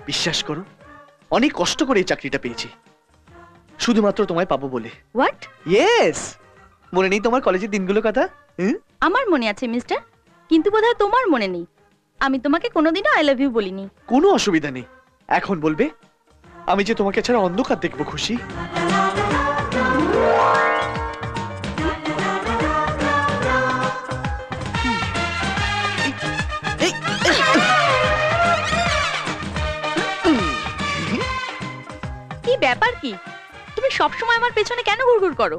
বিশ্বাস করো, অনেক কষ্ট করে এই চাকরিটা পেয়েছি, শুধুমাত্র তোমায় পাবো বলে। হোয়াট? ইয়েস। মনে নেই তোমার কলেজের দিনগুলোর কথা? আমার মনে আছে মিস্টার, কিন্তু বোধহয় তোমার মনে নেই। আমি তোমাকে কোনোদিনও আই লাভ ইউ বলিনি। কোনো অসুবিধা নেই, এখন বলবে। আমি যে তোমাকে ছাড়া অন্ধকার দেখবো খুশি। কি ব্যাপার কি? তুমি সবসময় আমার পেছনে কেন ঘুরঘুর করো?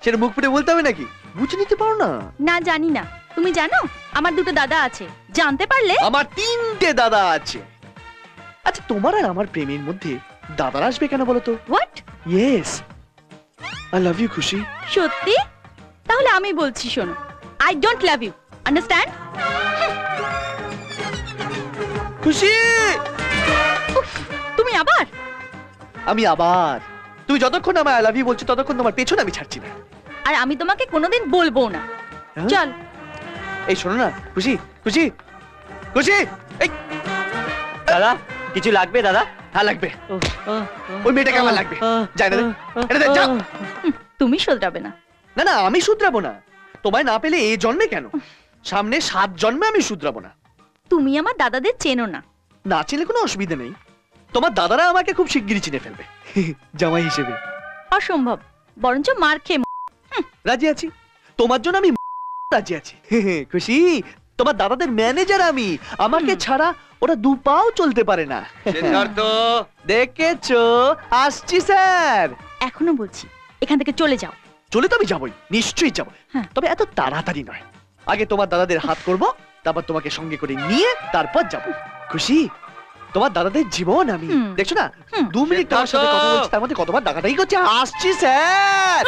সেটা মুখ ফুটে বলতে হবে নাকি? বুঝে নিতে পারো না? না, জানি না। তুমি জানো আমার দুটো দাদা আছে, জানতে পারলে? আমার 3টে দাদা আছে। আচ্ছা, তোমার আর আমার প্রেমের মধ্যে দাদারা আসবে কেন বলো তো? What? Yes, I love you Khushi. সত্যি? তাহলে আমি বলছি, শোনো, I don't love you, understand? Khushi, তুমি আবার? আমি আবার। তুমি যতক্ষণ আমার আই লাভ ইউ বলছো ততক্ষণ তোমার পেছনে আমি ছাড়ছি না। আর আমি তোমাকে কোনোদিন বলবো না। হ্যাঁ? চল। এই শোনো না খুশি, খুশি, খুশি, এই দাদা কিছু লাগবে দাদা? হ্যাঁ লাগবে। ওই মেয়েটাকে আমার লাগবে। যাই না রে, এটা দে, যাও। তুমি শোধরাবে না। না না, আমি শুধরাবো না। তোমায় না পেলে এই জন্মে কেন, সামনে 7 জন্মে আমি শুধরাবো না। তুমি আমার দাদাদের চেনো না। না চিনলে কোনো অসুবিধা নেই, তোমার দাদারা আমাকে খুব শিগগিরই চিনে ফেলবে জামাই হিসেবে। অসম্ভব, বরঞ্চ মার খেয়ে রাজি আছি, তোমার জন্য আমি রাজি আছি। খুশি, তোমার দাদাদের ম্যানেজার আমি, আমাকে ছাড়া ওরা 2 পাও চলতে পারে না। সিদ্ধার্থ, দেখেছো, আসছি স্যার। এখনো বলছি, এখান থেকে চলে যাও। চলে তো আমি যাবই, নিশ্চয়ই যাবো, হ্যাঁ। তবে এত তাড়াতাড়ি নয়। আগে তোমার দাদাদের হাত করব, তারপর তোমাকে সঙ্গে করে নিয়ে তারপর যাব। খুশি, তোমার দাদাদের জীবন আমি। দেখছো না, 2 মিনিট তোমার সাথে কথা বলছি, তার মধ্যে কতবার ডাকাডাকি করছে। আসছি স্যার।